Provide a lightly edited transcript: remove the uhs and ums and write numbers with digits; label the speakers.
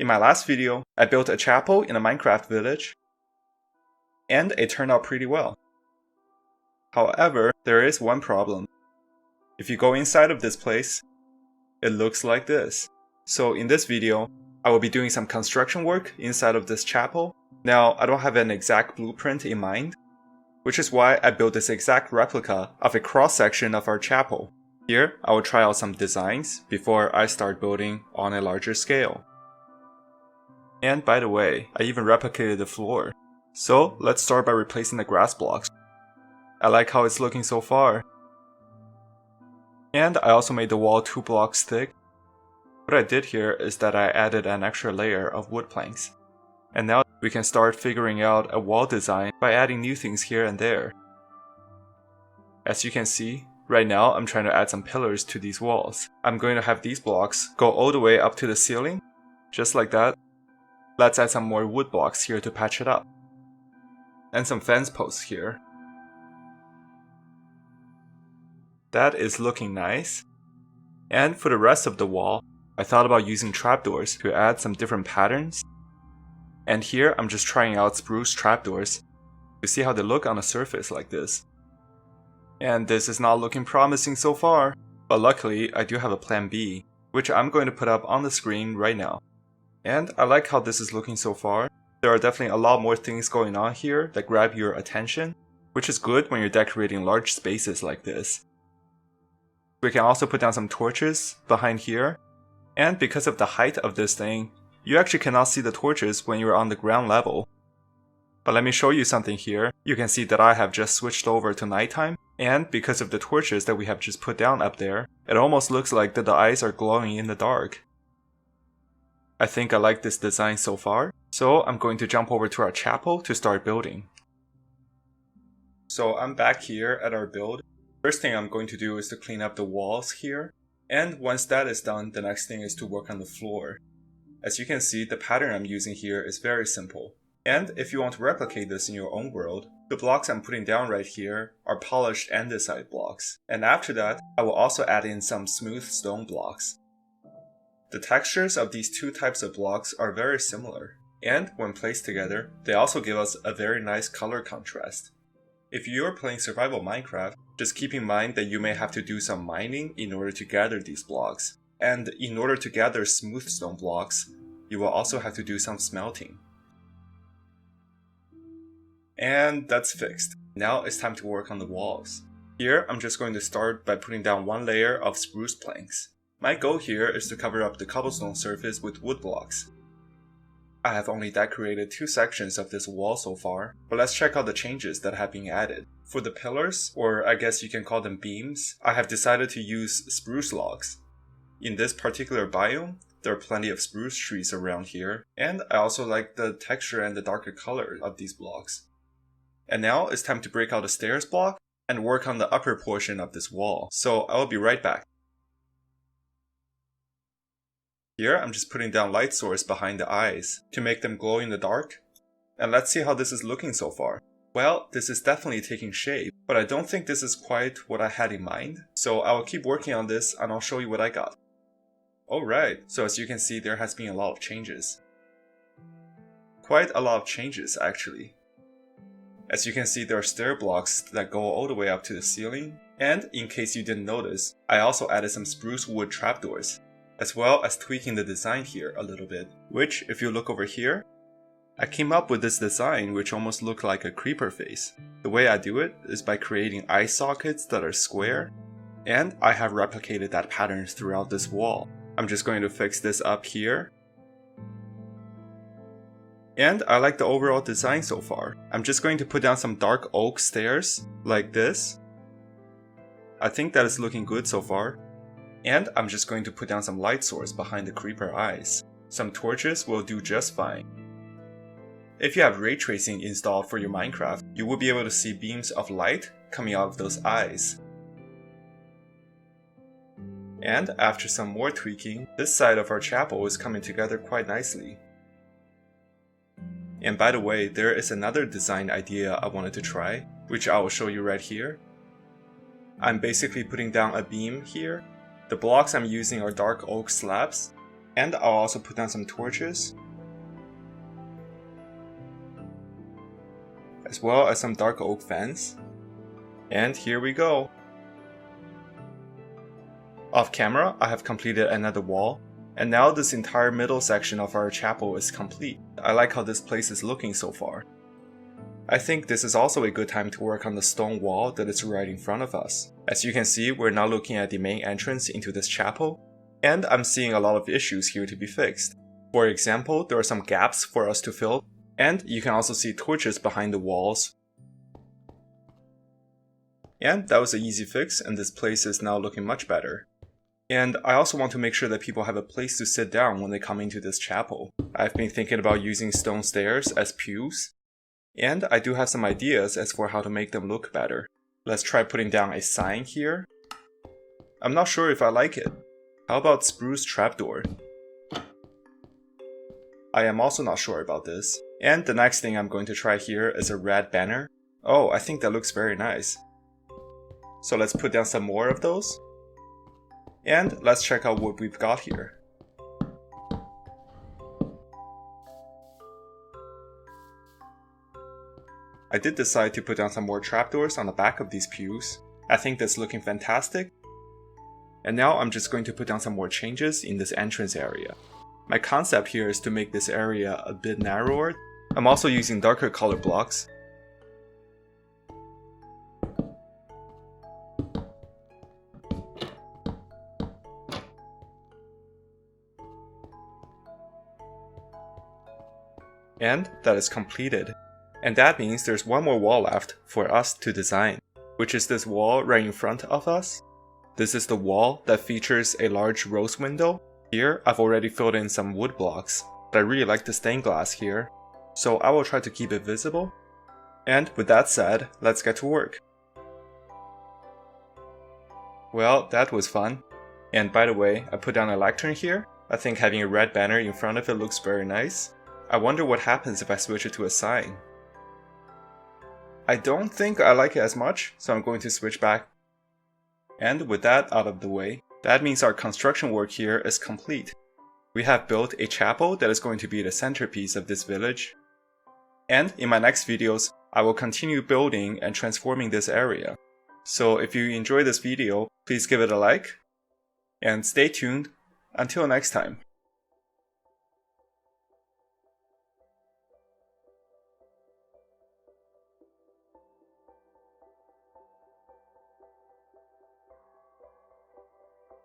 Speaker 1: In my last video, I built a chapel in a Minecraft village, and it turned out pretty well. However, there is one problem. If you go inside of this place, it looks like this. So in this video, I will be doing some construction work inside of this chapel. Now, I don't have an exact blueprint in mind, which is why I built this exact replica of a cross-section of our chapel. Here, I will try out some designs before I start building on a larger scale. And by the way, I even replicated the floor. So let's start by replacing the grass blocks. I like how it's looking so far. And I also made the wall 2 blocks thick. What I did here is that I added an extra layer of wood planks. And now we can start figuring out a wall design by adding new things here and there. As you can see, right now I'm trying to add some pillars to these walls. I'm going to have these blocks go all the way up to the ceiling, just like that. Let's add some more wood blocks here to patch it up. And some fence posts here. That is looking nice. And for the rest of the wall, I thought about using trapdoors to add some different patterns. And here I'm just trying out spruce trapdoors to see how they look on a surface like this. And this is not looking promising so far, but luckily I do have a plan B, which I'm going to put up on the screen right now. And I like how this is looking so far. There are definitely a lot more things going on here that grab your attention, which is good when you're decorating large spaces like this. We can also put down some torches behind here, and because of the height of this thing, you actually cannot see the torches when you're on the ground level. But let me show you something here. You can see that I have just switched over to nighttime, and because of the torches that we have just put down up there, it almost looks like that the eyes are glowing in the dark. I think I like this design so far, so I'm going to jump over to our chapel to start building. So I'm back here at our build. First thing I'm going to do is to clean up the walls here, and once that is done, the next thing is to work on the floor. As you can see, the pattern I'm using here is very simple. And if you want to replicate this in your own world, the blocks I'm putting down right here are polished andesite blocks. And after that, I will also add in some smooth stone blocks. The textures of these two types of blocks are very similar, and when placed together, they also give us a very nice color contrast. If you are playing survival Minecraft, just keep in mind that you may have to do some mining in order to gather these blocks, and in order to gather smooth stone blocks, you will also have to do some smelting. And that's fixed. Now it's time to work on the walls. Here, I'm just going to start by putting down one layer of spruce planks. My goal here is to cover up the cobblestone surface with wood blocks. I have only decorated 2 sections of this wall so far, but let's check out the changes that have been added. For the pillars, or I guess you can call them beams, I have decided to use spruce logs. In this particular biome, there are plenty of spruce trees around here, and I also like the texture and the darker color of these blocks. And now it's time to break out a stairs block and work on the upper portion of this wall, so I will be right back. Here, I'm just putting down light source behind the eyes to make them glow in the dark. And let's see how this is looking so far. Well, this is definitely taking shape, but I don't think this is quite what I had in mind. So I will keep working on this and I'll show you what I got. Alright, so as you can see, there has been a lot of changes. Quite a lot of changes, actually. As you can see, there are stair blocks that go all the way up to the ceiling. And in case you didn't notice, I also added some spruce wood trapdoors, as well as tweaking the design here a little bit, which, if you look over here, I came up with this design which almost looked like a creeper face. The way I do it is by creating eye sockets that are square, and I have replicated that pattern throughout this wall. I'm just going to fix this up here. And I like the overall design so far. I'm just going to put down some dark oak stairs, like this. I think that is looking good so far. And I'm just going to put down some light source behind the creeper eyes. Some torches will do just fine. If you have ray tracing installed for your Minecraft, you will be able to see beams of light coming out of those eyes. And after some more tweaking, this side of our chapel is coming together quite nicely. And by the way, there is another design idea I wanted to try, which I will show you right here. I'm basically putting down a beam here. The blocks I'm using are dark oak slabs, And I'll also put down some torches, as well as some dark oak fence. And here we go. Off camera, I have completed another wall, and now this entire middle section of our chapel is complete. I like how this place is looking so far. I think this is also a good time to work on the stone wall that is right in front of us. As you can see, we're now looking at the main entrance into this chapel, and I'm seeing a lot of issues here to be fixed. For example, there are some gaps for us to fill, and you can also see torches behind the walls. And that was an easy fix, and this place is now looking much better. And I also want to make sure that people have a place to sit down when they come into this chapel. I've been thinking about using stone stairs as pews, and I do have some ideas as for how to make them look better. Let's try putting down a sign here. I'm not sure if I like it. How about spruce trapdoor? I am also not sure about this. And the next thing I'm going to try here is a red banner. Oh, I think that looks very nice. So let's put down some more of those. And let's check out what we've got here. I did decide to put down some more trapdoors on the back of these pews. I think that's looking fantastic. And now I'm just going to put down some more changes in this entrance area. My concept here is to make this area a bit narrower. I'm also using darker color blocks. And that is completed. And that means there's one more wall left for us to design, which is this wall right in front of us. This is the wall that features a large rose window. Here, I've already filled in some wood blocks, but I really like the stained glass here, so I will try to keep it visible. And with that said, let's get to work. Well, that was fun. And by the way, I put down a lectern here. I think having a red banner in front of it looks very nice. I wonder what happens if I switch it to a sign. I don't think I like it as much, so I'm going to switch back. And with that out of the way, that means our construction work here is complete. We have built a chapel that is going to be the centerpiece of this village. And in my next videos, I will continue building and transforming this area. So if you enjoyed this video, please give it a like, and stay tuned until next time.